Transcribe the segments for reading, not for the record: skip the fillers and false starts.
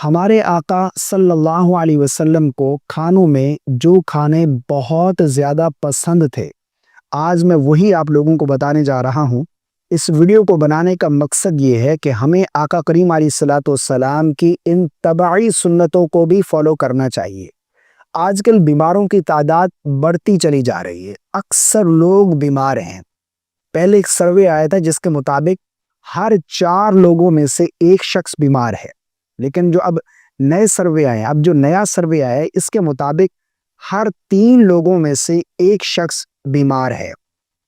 ہمارے آقا صلی اللہ علیہ وسلم کو کھانوں میں جو کھانے بہت زیادہ پسند تھے، آج میں وہی آپ لوگوں کو بتانے جا رہا ہوں۔ اس ویڈیو کو بنانے کا مقصد یہ ہے کہ ہمیں آقا کریم علیہ الصلوۃ والسلام کی ان طبعی سنتوں کو بھی فالو کرنا چاہیے۔ آج کل بیماروں کی تعداد بڑھتی چلی جا رہی ہے، اکثر لوگ بیمار ہیں۔ پہلے ایک سروے آیا تھا جس کے مطابق ہر 4 لوگوں میں سے ایک شخص بیمار ہے، لیکن جو اب نئے سروے آئے ہیں، اب جو نیا سروے آیا ہے اس کے مطابق ہر 3 لوگوں میں سے ایک شخص بیمار ہے۔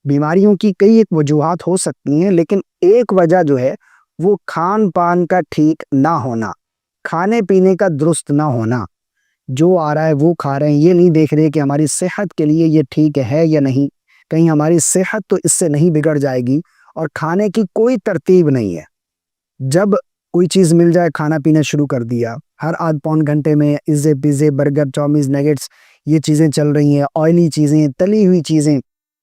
بیماریوں کی کئی ایک وجوہات ہو سکتی ہیں، لیکن ایک وجہ جو ہے وہ کھان پان کا ٹھیک نہ ہونا، کھانے پینے کا درست نہ ہونا۔ جو آ رہا ہے وہ کھا رہے ہیں، یہ نہیں دیکھ رہے کہ ہماری صحت کے لیے یہ ٹھیک ہے یا نہیں، کہیں ہماری صحت تو اس سے نہیں بگڑ جائے گی، اور کھانے کی کوئی ترتیب نہیں ہے۔ جب کوئی چیز مل جائے کھانا پینا شروع کر دیا، ہر آدھ پون گھنٹے میں پیزے برگر چاؤمین نگیٹس یہ چیزیں چل رہی ہیں، آئلی چیزیں، تلی ہوئی چیزیں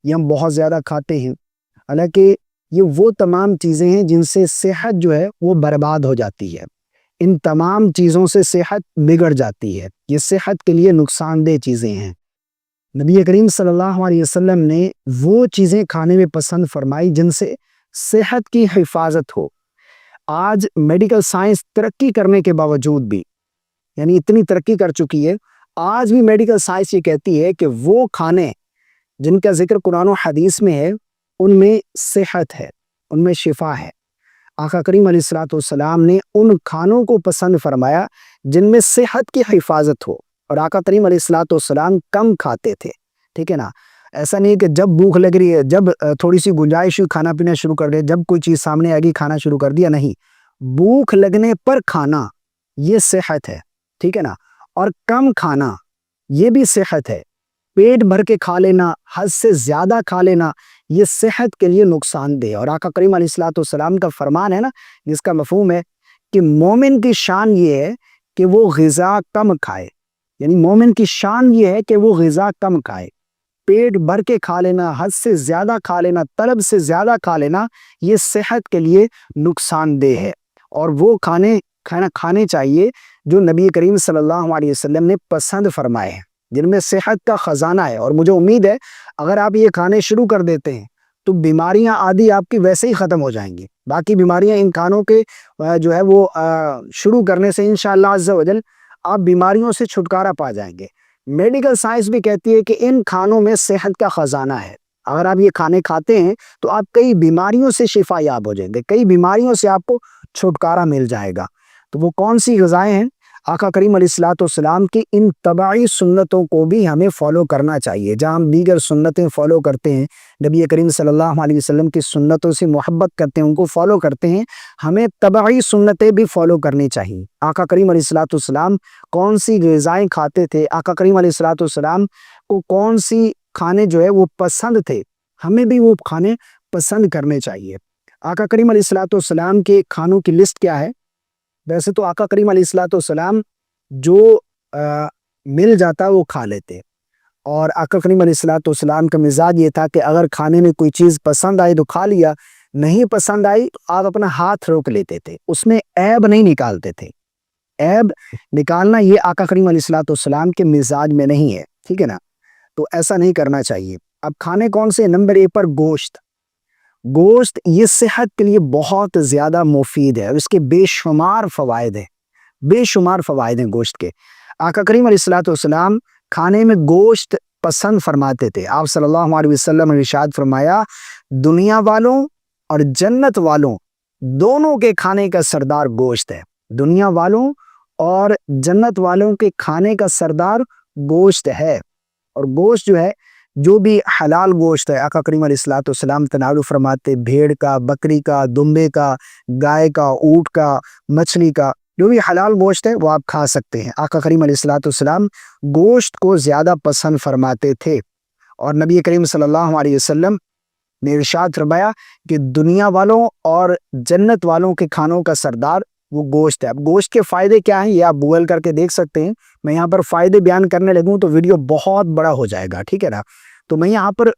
یہ ہم بہت زیادہ کھاتے ہیں۔ حالانکہ یہ وہ تمام چیزیں ہیں جن سے صحت جو ہے وہ برباد ہو جاتی ہے، ان تمام چیزوں سے صحت بگڑ جاتی ہے، یہ صحت کے لیے نقصان دہ چیزیں ہیں۔ نبی کریم صلی اللہ علیہ وسلم نے وہ چیزیں کھانے میں پسند فرمائی جن سے صحت کی حفاظت ہو۔ آج میڈیکل سائنس ترقی کرنے کے باوجود بھی، یعنی اتنی ترقی کر چکی ہے، آج بھی میڈیکل سائنس یہ کہتی ہے کہ وہ کھانے جن کا ذکر قرآن و حدیث میں ہے ان میں صحت ہے، ان میں شفا ہے۔ آقا کریم علیہ الصلوۃ والسلام نے ان کھانوں کو پسند فرمایا جن میں صحت کی حفاظت ہو، اور آقا کریم علیہ الصلوۃ والسلام کم کھاتے تھے، ٹھیک ہے نا۔ ایسا نہیں کہ جب بھوک لگ رہی ہے، جب تھوڑی سی گنجائش ہوئی کھانا پینا شروع کر دیا، جب کوئی چیز سامنے آ گئی کھانا شروع کر دیا، نہیں، بھوک لگنے پر کھانا یہ صحت ہے، ٹھیک ہے نا۔ اور کم کھانا یہ بھی صحت ہے، پیٹ بھر کے کھا لینا، حد سے زیادہ کھا لینا یہ صحت کے لیے نقصان دہ ہے۔ اور آقا کریم علیہ الصلوۃ والسلام کا فرمان ہے نا، جس کا مفہوم ہے کہ مومن کی شان یہ ہے کہ وہ غذا کم کھائے، یعنی مومن کی شان یہ ہے کہ وہ غذا کم کھائے۔ پیٹ بھر کے کھا لینا، حد سے زیادہ کھا لینا، طلب سے زیادہ کھا لینا یہ صحت کے لیے نقصان دہ ہے، اور وہ کھانے چاہیے جو نبی کریم صلی اللہ علیہ وسلم نے پسند فرمائے ہیں، جن میں صحت کا خزانہ ہے۔ اور مجھے امید ہے اگر آپ یہ کھانے شروع کر دیتے ہیں تو بیماریاں آدھی آپ کی ویسے ہی ختم ہو جائیں گی۔ باقی بیماریاں ان کھانوں کے جو ہے وہ شروع کرنے سے انشاءاللہ عز و جل آپ بیماریوں سے چھٹکارا پا جائیں گے۔ میڈیکل سائنس بھی کہتی ہے کہ ان کھانوں میں صحت کا خزانہ ہے، اگر آپ یہ کھانے کھاتے ہیں تو آپ کئی بیماریوں سے شفا یاب ہو جائیں گے، کئی بیماریوں سے آپ کو چھٹکارا مل جائے گا۔ تو وہ کون سی غذائیں ہیں؟ آقا کریم علیہ الصلوۃ والسلام کی ان طبعی سنتوں کو بھی ہمیں فالو کرنا چاہیے۔ جہاں ہم دیگر سنتیں فالو کرتے ہیں، نبی کریم صلی اللہ علیہ وسلم کی سنتوں سے محبت کرتے ہیں، ان کو فالو کرتے ہیں، ہمیں طبعی سنتیں بھی فالو کرنی چاہیے۔ آقا کریم علیہ الصلوۃ والسلام کون سی غذائیں کھاتے تھے، آقا کریم علیہ الصلوۃ والسلام کو کون سی کھانے جو ہے وہ پسند تھے، ہمیں بھی وہ کھانے پسند کرنے چاہیے۔ آقا کریم علیہ الصلوۃ والسلام کے کھانوں کی لسٹ کیا ہے؟ ویسے تو آقا کریم علیہ الصلوۃ والسلام جو مل جاتا وہ کھا لیتے، اور آقا کریم علیہ الصلوۃ والسلام کا مزاج یہ تھا کہ اگر کھانے میں کوئی چیز پسند آئی تو کھا لیا، نہیں پسند آئی تو آپ اپنا ہاتھ روک لیتے تھے، اس میں عیب نہیں نکالتے تھے۔ عیب نکالنا یہ آقا کریم علیہ الصلوۃ والسلام کے مزاج میں نہیں ہے، ٹھیک ہے نا۔ تو ایسا نہیں کرنا چاہیے۔ اب کھانے کون سے؟ نمبر 1 پر گوشت۔ گوشت یہ صحت کے لیے بہت زیادہ مفید ہے، اور اس کے بے شمار فوائد ہیں، بے شمار فوائد ہیں گوشت کے۔ آقا کریم علیہ الصلوۃ والسلام کھانے میں گوشت پسند فرماتے تھے۔ آپ صلی اللہ علیہ وسلم نے ارشاد فرمایا، دنیا والوں اور جنت والوں دونوں کے کھانے کا سردار گوشت ہے۔ دنیا والوں اور جنت والوں کے کھانے کا سردار گوشت ہے، اور گوشت جو ہے، جو بھی حلال گوشت ہے، آقا کریم علیہ الصلوۃ والسلام تناول فرماتے، بھیڑ کا، بکری کا، دمبے کا، گائے کا، اونٹ کا، مچھلی کا، جو بھی حلال گوشت ہے وہ آپ کھا سکتے ہیں۔ آقا کریم علیہ الصلوۃ والسلام گوشت کو زیادہ پسند فرماتے تھے، اور نبی کریم صلی اللہ علیہ وسلم نے ارشاد فرمایا کہ دنیا والوں اور جنت والوں کے کھانوں کا سردار وہ گوشت ہے۔ اب گوشت کے فائدے کیا ہیں یہ آپ گوگل کر کے دیکھ سکتے ہیں۔ میں یہاں پر فائدے بیان کرنے لگوں تو ویڈیو بہت بڑا ہو جائے گا، ٹھیک ہے نا۔ تو میں یہاں پر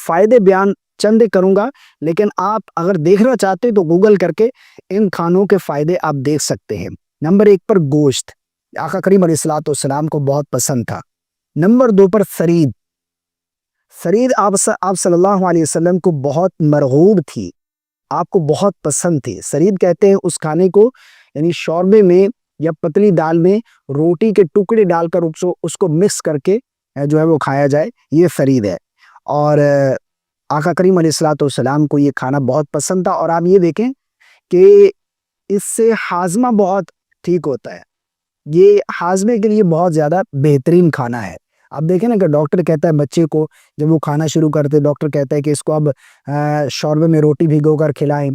فائدے بیان چند کروں گا، لیکن آپ اگر دیکھنا چاہتے ہیں تو گوگل کر کے ان کھانوں کے فائدے آپ دیکھ سکتے ہیں۔ نمبر 1 پر گوشت، آقا کریم علیہ الصلوۃ والسلام کو بہت پسند تھا۔ نمبر 2 پر سرید، سرید آپ صلی اللہ علیہ وسلم کو بہت مرغوب تھی، آپ کو بہت پسند تھی۔ سرید کہتے ہیں اس کھانے کو، یعنی شوربے میں یا پتلی دال میں روٹی کے ٹکڑے ڈال کر اس کو مکس کر کے جو ہے وہ کھایا جائے، یہ سرید ہے۔ اور آقا کریم علیہ الصلوۃ والسلام کو یہ کھانا بہت پسند تھا، اور آپ یہ دیکھیں کہ اس سے ہاضمہ بہت ٹھیک ہوتا ہے، یہ ہاضمے کے لیے بہت زیادہ بہترین کھانا ہے۔ آپ دیکھیں نا کہ ڈاکٹر کہتا ہے بچے کو جب وہ کھانا شروع کرتے، ڈاکٹر کہتا ہے کہ اس کو اب شوربے میں روٹی بھگو کر کھلائیں،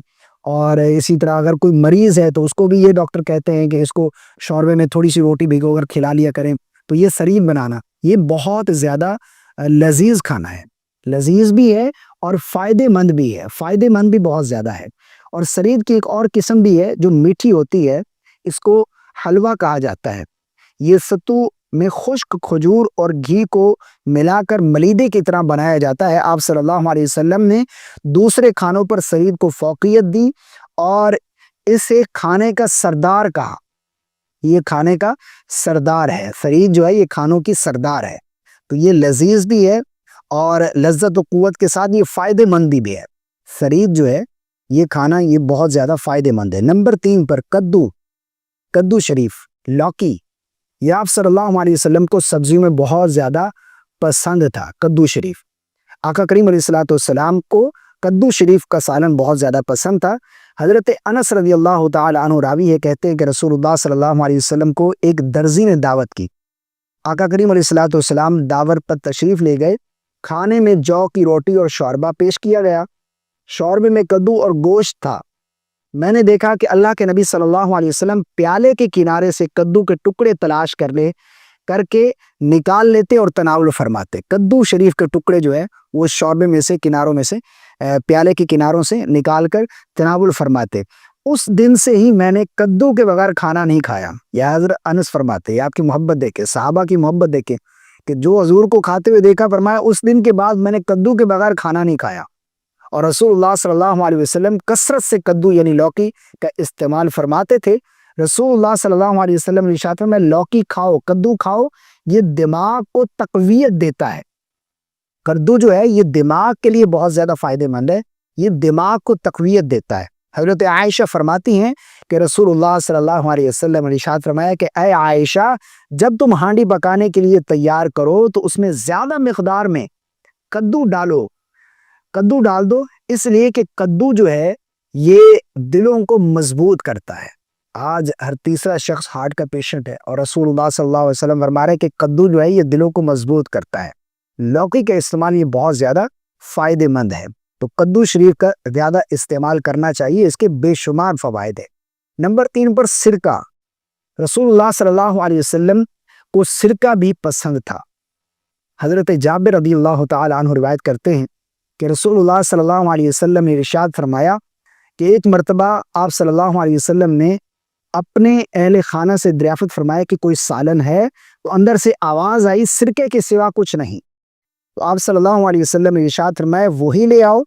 اور اسی طرح اگر کوئی مریض ہے تو اس کو بھی یہ ڈاکٹر کہتے ہیں کہ اس کو شوربے میں تھوڑی سی روٹی بھگو کر کھلا لیا کریں۔ تو یہ سرید بنانا یہ بہت زیادہ لذیذ کھانا ہے، لذیذ بھی ہے اور فائدے مند بھی ہے، فائدے مند بھی بہت زیادہ ہے۔ اور سرید کی ایک اور قسم بھی ہے جو میٹھی ہوتی ہے، اس کو حلوہ کہا جاتا ہے۔ یہ ستو میں خشک کھجور اور گھی کو ملا کر ملیدے کی طرح بنایا جاتا ہے۔ آپ صلی اللہ علیہ وسلم نے دوسرے کھانوں پر سرید کو فوقیت دی اور اسے کھانے کا سردار کہا، یہ کھانے کا سردار ہے، سرید جو ہے یہ کھانوں کی سردار ہے۔ تو یہ لذیذ بھی ہے اور لذت و قوت کے ساتھ یہ فائدے مند بھی ہے۔ سرید جو ہے یہ کھانا یہ بہت زیادہ فائدے مند ہے۔ نمبر 3 پر کدو شریف، لوکی، یہ آپ صلی اللہ علیہ وسلم کو سبزیوں میں بہت زیادہ پسند تھا۔ کدو شریف، آقا کریم علیہ الصلوۃ والسلام کو کدو شریف کا سالن بہت زیادہ پسند تھا۔ حضرت انس رضی اللہ تعالی عنہ راوی ہے، کہتے ہیں کہ رسول اللہ صلی اللہ علیہ وسلم کو ایک درزی نے دعوت کی، آقا کریم علیہ الصلوۃ والسلام دعوت پر تشریف لے گئے، کھانے میں جو کی روٹی اور شوربہ پیش کیا گیا، شوربے میں کدو اور گوشت تھا۔ میں نے دیکھا کہ اللہ کے نبی صلی اللہ علیہ وسلم پیالے کے کنارے سے کدو کے ٹکڑے تلاش کر کے نکال لیتے اور تناول فرماتے۔ کدو شریف کے ٹکڑے جو ہے وہ شوربے میں سے کناروں میں سے پیالے کے کناروں سے نکال کر تناول فرماتے۔ اس دن سے ہی میں نے کدو کے بغیر کھانا نہیں کھایا۔ یا حضرت انس فرماتے، یہ آپ کی محبت دیکھیں، صحابہ کی محبت دیکھیں کہ جو حضور کو کھاتے ہوئے دیکھا، فرمایا اس دن کے بعد میں نے کدو کے بغیر کھانا نہیں کھایا۔ اور رسول اللہ صلی اللہ علیہ وسلم کثرت سے کدو یعنی لوکی کا استعمال فرماتے تھے۔ رسول اللہ صلی اللہ علیہ وسلم نے ارشاد فرمایا لوکی کھاؤ، کدو کھاؤ، یہ دماغ کو تقویت دیتا ہے۔ کدو جو ہے یہ دماغ کے لیے بہت زیادہ فائدہ مند ہے، یہ دماغ کو تقویت دیتا ہے۔ حضرت عائشہ فرماتی ہیں کہ رسول اللہ صلی اللہ علیہ وسلم نے ارشاد فرمایا کہ اے عائشہ، جب تم ہانڈی پکانے کے لیے تیار کرو تو اس میں زیادہ مقدار میں کدو ڈال دو، اس لیے کہ کدو جو ہے یہ دلوں کو مضبوط کرتا ہے۔ آج ہر تیسرا شخص ہارٹ کا پیشنٹ ہے، اور رسول اللہ صلی اللہ علیہ وسلم فرما رہے ہیں کہ کدو جو ہے یہ دلوں کو مضبوط کرتا ہے۔ لوکی کا استعمال یہ بہت زیادہ فائدہ مند ہے، تو کدو شریف کا زیادہ استعمال کرنا چاہیے، اس کے بے شمار فوائد ہیں۔ نمبر 3 پر سرکہ، رسول اللہ صلی اللہ علیہ وسلم کو سرکہ بھی پسند تھا۔ حضرت جابر رضی اللہ تعالی عنہ روایت کرتے ہیں کہ رسول اللہ صلی اللہ علیہ وسلم نے ارشاد فرمایا کہ ایک مرتبہ آپ صلی اللہ علیہ وسلم نے اپنے اہل خانہ سے دریافت فرمایا کہ کوئی سالن ہے، تو اندر سے آواز آئی سرکے کے سوا کچھ نہیں۔ تو آپ صلی اللہ علیہ وسلم نے ارشاد فرمایا وہی لے آؤ،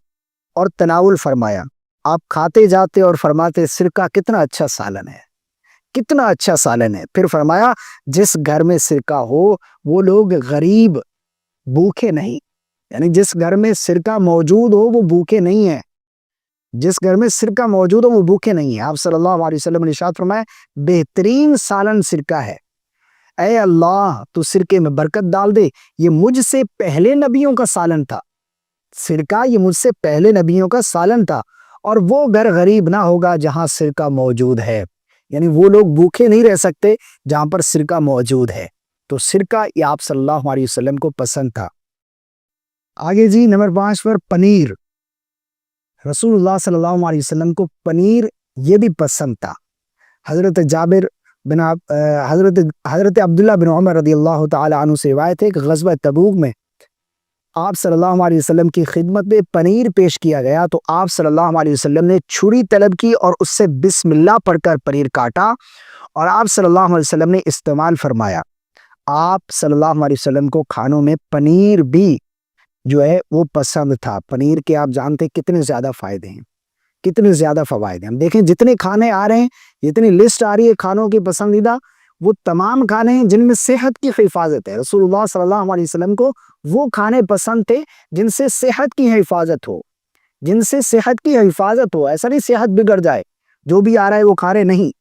اور تناول فرمایا۔ آپ کھاتے جاتے اور فرماتے سرکہ کتنا اچھا سالن ہے، کتنا اچھا سالن ہے۔ پھر فرمایا جس گھر میں سرکہ ہو وہ لوگ غریب بھوکے نہیں، یعنی جس گھر میں سرکہ موجود ہو وہ بھوکے نہیں ہیں، جس گھر میں سرکہ موجود ہو وہ بھوکے نہیں ہیں۔ آپ صلی اللہ علیہ وسلم نے ارشاد فرمایا بہترین سالن سرکہ ہے، اے اللہ تو سرکے میں برکت ڈال دے، یہ مجھ سے پہلے نبیوں کا سالن تھا، سرکہ یہ مجھ سے پہلے نبیوں کا سالن تھا، اور وہ گھر غریب نہ ہوگا جہاں سرکہ موجود ہے، یعنی وہ لوگ بھوکے نہیں رہ سکتے جہاں پر سرکہ موجود ہے۔ تو سرکہ یہ آپ صلی اللہ علیہ وسلم کو پسند تھا۔ آگے جی نمبر 5 پر پنیر، رسول اللہ صلی اللہ علیہ وسلم کو پنیر یہ بھی پسند تھا۔ حضرت عبداللہ بن عمر رضی اللہ تعالی عنہ سے روایت ہے کہ غزوہ تبوک میں آپ صلی اللہ علیہ وسلم کی خدمت میں پنیر پیش کیا گیا، تو آپ صلی اللہ علیہ وسلم نے چھری طلب کی اور اس سے بسم اللہ پڑھ کر پنیر کاٹا، اور آپ صلی اللہ علیہ وسلم نے استعمال فرمایا۔ آپ صلی اللہ علیہ وسلم کو کھانوں میں پنیر بھی جو ہے وہ پسند تھا۔ پنیر کے آپ جانتے کتنے زیادہ فائدے ہیں، کتنے زیادہ فوائد ہیں. ہم دیکھیں جتنے کھانے آ رہے ہیں، جتنی لسٹ آ رہی ہے کھانوں کی پسندیدہ، وہ تمام کھانے ہیں جن میں صحت کی حفاظت ہے. رسول اللہ صلی اللہ علیہ وسلم کو وہ کھانے پسند تھے جن سے صحت کی حفاظت ہو، جن سے صحت کی حفاظت ہو. ایسا نہیں صحت بگڑ جائے جو بھی آ رہا ہے وہ کھا رہے، نہیں،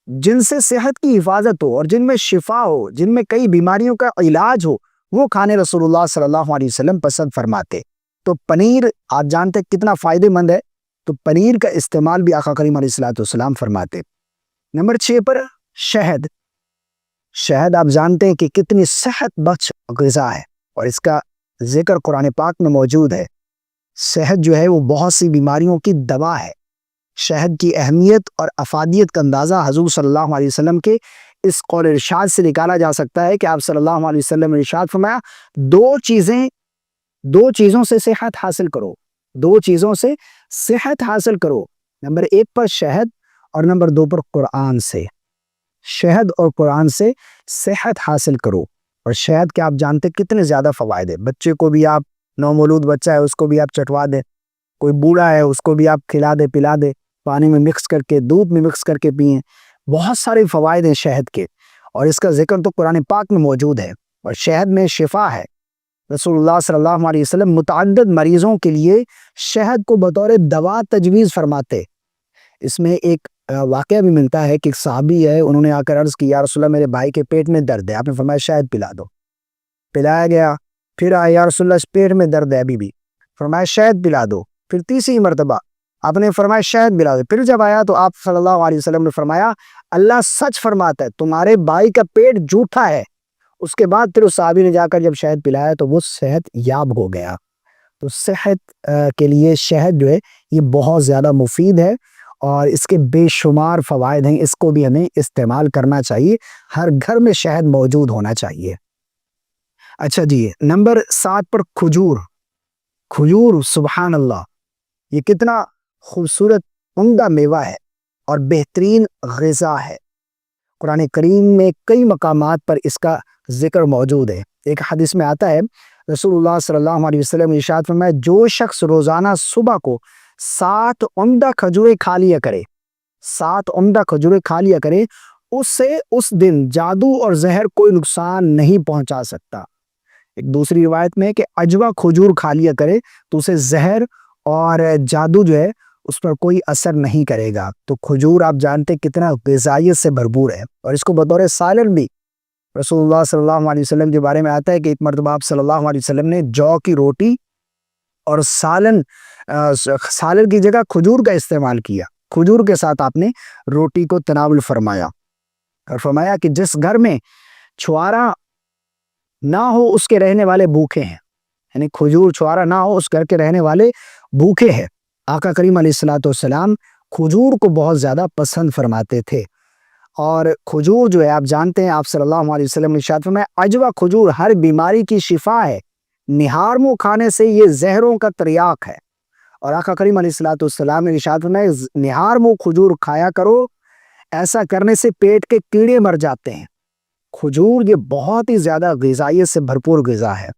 جن سے صحت کی حفاظت ہو اور جن میں شفا ہو، جن میں کئی بیماریوں کا علاج ہو، وہ کھانے رسول اللہ صلی اللہ علیہ وسلم پسند فرماتے. تو پنیر آپ جانتے کتنا فائدہ مند ہے، تو پنیر کا استعمال بھی آقا کریم علیہ الصلوۃ والسلام فرماتے. نمبر 6 پر شہد. شہد آپ جانتے ہیں کہ کتنی صحت بخش غذا ہے اور اس کا ذکر قرآن پاک میں موجود ہے. شہد جو ہے وہ بہت سی بیماریوں کی دوا ہے. شہد کی اہمیت اور افادیت کا اندازہ حضور صلی اللہ علیہ وسلم کے اس قول ارشاد سے نکالا جا سکتا ہے کہ آپ صلی اللہ علیہ وسلم نے ارشاد فرمایا، دو چیزوں سے صحت حاصل کرو، دو چیزوں سے صحت حاصل کرو. نمبر 1 پر شہد اور نمبر 2 پر قرآن سے. شہد اور قرآن سے صحت حاصل کرو. اور شہد کے آپ جانتے کتنے زیادہ فوائد ہیں. بچے کو بھی آپ، نومولود بچہ ہے اس کو بھی آپ چٹوا دیں، کوئی بوڑھا ہے اس کو بھی آپ کھلا دے پلا دے، پانی میں مکس کر کے، دودھ میں مکس کر کے پئیں. بہت سارے فوائد ہیں شہد کے اور اس کا ذکر تو قرآن پاک میں موجود ہے. اور شہد میں شفا ہے. رسول اللہ صلی اللہ علیہ وسلم متعدد مریضوں کے لیے شہد کو بطور دوا تجویز فرماتے. اس میں ایک واقعہ بھی ملتا ہے کہ ایک صحابی ہے، انہوں نے آ کر عرض کی، یا رسول اللہ میرے بھائی کے پیٹ میں درد ہے. آپ نے فرمایا شہد پلا دو. پلایا گیا. پھر آیا، یا رسول اللہ اس پیٹ میں درد ہے ابھی بھی. فرمایا شہد پلا دو. پھر تیسری مرتبہ آپ نے فرمایا شہد پلا دو. پھر جب آیا تو آپ صلی اللہ علیہ وسلم نے فرمایا اللہ سچ فرماتا ہے تمہارے بھائی کا پیٹ جھوٹا ہے. اس کے بعد پھر اس صحابی نے جا کر جب شہد پلایا تو وہ صحت یاب ہو گیا. تو صحت کے لیے شہد جو ہے یہ بہت زیادہ مفید ہے اور اس کے بے شمار فوائد ہیں. اس کو بھی ہمیں استعمال کرنا چاہیے. ہر گھر میں شہد موجود ہونا چاہیے. اچھا جی، نمبر 7 پر کھجور. کھجور سبحان اللہ، یہ کتنا خوبصورت عمدہ میوہ ہے اور بہترین غذا ہے. قرآن کریم میں کئی مقامات پر اس کا ذکر موجود ہے. ایک حدیث میں آتا ہے رسول اللہ صلی اللہ علیہ وسلم نے ارشاد فرمایا جو شخص روزانہ صبح کو 7 عمدہ کھجوریں کھا لیا کرے، 7 عمدہ کھجوریں کھا لیا کرے، اس سے اس دن جادو اور زہر کوئی نقصان نہیں پہنچا سکتا. ایک دوسری روایت میں ہے کہ اجوا کھجور کھا لیا کرے تو اسے زہر اور جادو جو ہے اس پر کوئی اثر نہیں کرے گا. تو کھجور آپ جانتے کتنا غذائیت سے بھرپور ہے اور اس کو بطور سالن بھی رسول اللہ صلی اللہ علیہ وسلم کے بارے میں آتا ہے کہ ایک مرتبہ آپ صلی اللہ علیہ وسلم نے جو کی روٹی اور سالن کی جگہ کھجور کا استعمال کیا. کھجور کے ساتھ آپ نے روٹی کو تناول فرمایا اور فرمایا کہ جس گھر میں چھوارا نہ ہو اس کے رہنے والے بھوکے ہیں. یعنی کھجور چھوارا نہ ہو اس گھر کے رہنے والے بھوکے ہیں. آقا کریم علیہ الصلوۃ والسلام کھجور کو بہت زیادہ پسند فرماتے تھے. اور کھجور جو ہے آپ جانتے ہیں آپ صلی اللہ علیہ وسلم نے ارشاد فرمایا اجوا کھجور ہر بیماری کی شفا ہے، نہار منہ کھانے سے یہ زہروں کا تریاق ہے. اور آقا کریم علیہ الصلوۃ والسلام نے ارشاد فرمایا نہار منہ کھجور کھایا کرو، ایسا کرنے سے پیٹ کے کیڑے مر جاتے ہیں. کھجور یہ بہت ہی زیادہ غذائیت سے بھرپور غذا ہے،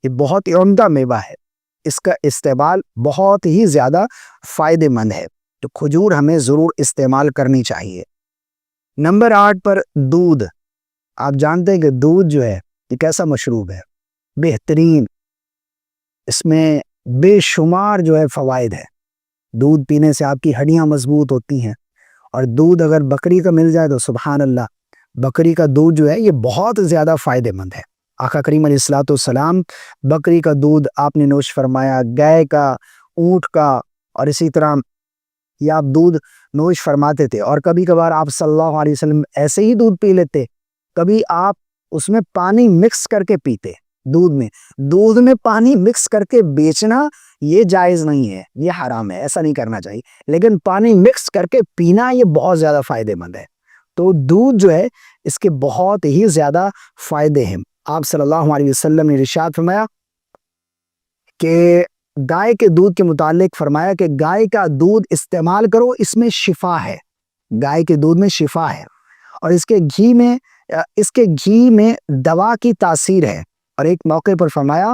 یہ بہت ہی عمدہ میوہ ہے. اس کا استعمال بہت ہی زیادہ فائدہ مند ہے. تو کھجور ہمیں ضرور استعمال کرنی چاہیے. نمبر 8 پر دودھ. آپ جانتے ہیں کہ دودھ جو ہے یہ کیسا مشروب ہے، بہترین. اس میں بے شمار جو ہے فوائد ہے. دودھ پینے سے آپ کی ہڈیاں مضبوط ہوتی ہیں اور دودھ اگر بکری کا مل جائے تو سبحان اللہ، بکری کا دودھ جو ہے یہ بہت زیادہ فائدہ مند ہے. آقا کریم علیہ الصلوۃ والسلام بکری کا دودھ آپ نے نوش فرمایا، گائے کا، اونٹ کا، اور اسی طرح یہ آپ دودھ نوش فرماتے تھے. اور کبھی کبھار آپ صلی اللہ علیہ وسلم ایسے ہی دودھ پی لیتے، کبھی آپ اس میں پانی مکس کر کے پیتے. دودھ میں پانی مکس کر کے بیچنا یہ جائز نہیں ہے، یہ حرام ہے، ایسا نہیں کرنا چاہیے. لیکن پانی مکس کر کے پینا یہ بہت زیادہ فائدہ مند ہے. تو دودھ جو ہے اس کے بہت ہی زیادہ فائدے ہیں. آپ صلی اللہ علیہ وسلم نے ارشاد فرمایا کہ گائے کے دودھ کے متعلق فرمایا کہ گائے کا دودھ استعمال کرو، اس میں شفا ہے. گائے کے دودھ میں شفا ہے اور اس کے گھی میں دوا کی تاثیر ہے. اور ایک موقع پر فرمایا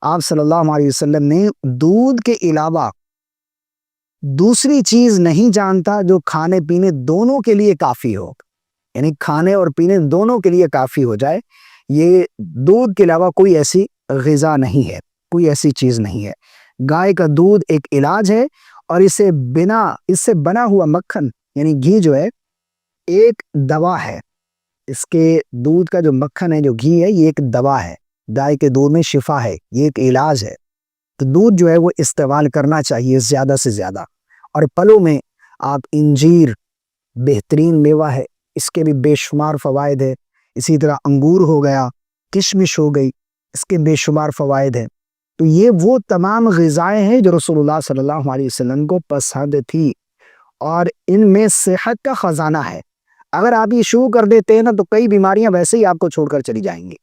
آپ صلی اللہ علیہ وسلم نے دودھ کے علاوہ دوسری چیز نہیں جانتا جو کھانے پینے دونوں کے لیے کافی ہو، یعنی کھانے اور پینے دونوں کے لیے کافی ہو جائے۔ یہ دودھ کے علاوہ کوئی ایسی غذا نہیں ہے، کوئی ایسی چیز نہیں ہے۔ گائے کا دودھ ایک علاج ہے، اور اس سے بنا ہوا مکھن یعنی گھی جو ہے ایک دوا ہے۔ اس کے دودھ کا جو مکھن ہے، جو گھی ہے، یہ ایک دوا ہے۔ گائے کے دودھ میں شفا ہے، یہ ایک علاج ہے۔ تو دودھ جو ہے وہ استعمال کرنا چاہیے زیادہ سے زیادہ۔ اور پھلوں میں آپ انجیر بہترین میوہ ہے، اس کے بھی بے شمار فوائد ہے۔ اسی طرح انگور ہو گیا، کشمش ہو گئی، اس کے بے شمار فوائد ہیں۔ تو یہ وہ تمام غذائیں ہیں جو رسول اللہ صلی اللہ علیہ وسلم کو پسند تھی، اور ان میں صحت کا خزانہ ہے۔ اگر آپ یہ شروع کر دیتے ہیں نا تو کئی بیماریاں ویسے ہی آپ کو چھوڑ کر چلی جائیں گی،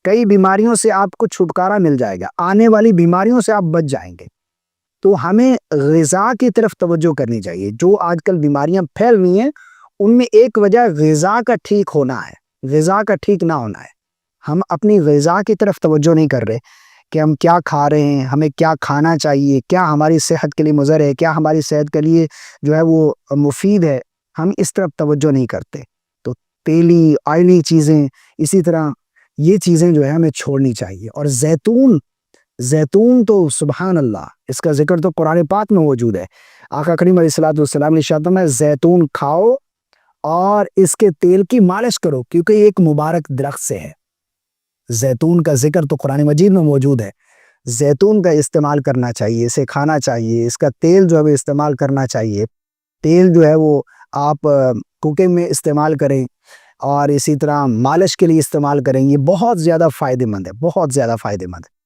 کئی بیماریوں سے آپ کو چھٹکارا مل جائے گا، آنے والی بیماریوں سے آپ بچ جائیں گے۔ تو ہمیں غذا کی طرف توجہ کرنی چاہیے۔ جو آج کل بیماریاں پھیل رہی ہیں ان میں ایک وجہ غذا کا ٹھیک ہونا ہے، غذا کا ٹھیک نہ ہونا ہے۔ ہم اپنی غذا کی طرف توجہ نہیں کر رہے کہ ہم کیا کھا رہے ہیں، ہمیں کیا کھانا چاہیے، کیا ہماری صحت کے لیے مضر ہے، کیا ہماری صحت کے لیے جو ہے وہ مفید ہے، ہم اس طرف توجہ نہیں کرتے۔ تو تیلی آئلی چیزیں، اسی طرح یہ چیزیں جو ہے ہمیں چھوڑنی چاہیے۔ اور زیتون تو سبحان اللہ، اس کا ذکر تو قرآن پاک میں موجود ہے۔ آقا کریم علیہ الصلوۃ والسلام نے ارشاد فرمایا زیتون کھاؤ اور اس کے تیل کی مالش کرو، کیونکہ یہ ایک مبارک درخت سے ہے۔ زیتون کا ذکر تو قرآن مجید میں موجود ہے۔ زیتون کا استعمال کرنا چاہیے، اسے کھانا چاہیے، اس کا تیل جو ہے وہ استعمال کرنا چاہیے۔ تیل جو ہے وہ آپ کوکنگ میں استعمال کریں، اور اسی طرح مالش کے لیے استعمال کریں۔ یہ بہت زیادہ فائدہ مند ہے، بہت زیادہ فائدہ مند ہے۔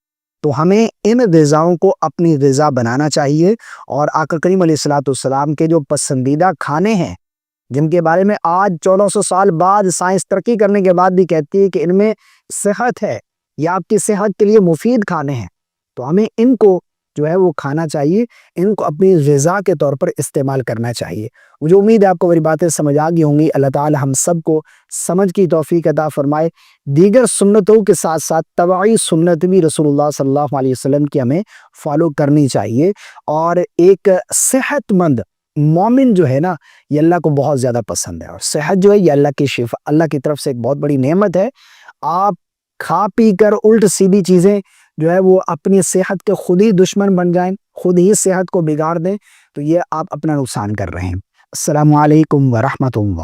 تو ہمیں ان غذاؤں کو اپنی غذا بنانا چاہیے۔ اور آقا کریم علیہ الصلوۃ والسلام کے جو پسندیدہ کھانے ہیں، جن کے بارے میں آج 1400 سال بعد سائنس ترقی کرنے کے بعد بھی کہتی ہے کہ ان میں صحت ہے، یا آپ کی صحت کے لیے مفید کھانے ہیں، تو ہمیں ان کو جو ہے وہ کھانا چاہیے، ان کو اپنی غذا کے طور پر استعمال کرنا چاہیے۔ مجھے امید ہے آپ کو میری باتیں سمجھ آ گئی ہوں گی۔ اللہ تعالی ہم سب کو سمجھ کی توفیق عطا فرمائے۔ دیگر سنتوں کے ساتھ ساتھ تبعی سنت بھی رسول اللہ صلی اللہ علیہ وسلم کی ہمیں فالو کرنی چاہیے۔ اور ایک صحت مند مومن جو ہے نا، یہ اللہ کو بہت زیادہ پسند ہے، اور صحت جو ہے یہ اللہ کی شفا، اللہ کی طرف سے ایک بہت بڑی نعمت ہے۔ آپ کھا پی کر الٹ سیدھی چیزیں جو ہے وہ اپنی صحت کے خود ہی دشمن بن جائیں، خود ہی صحت کو بگاڑ دیں، تو یہ آپ اپنا نقصان کر رہے ہیں۔ السلام علیکم ورحمۃ اللہ۔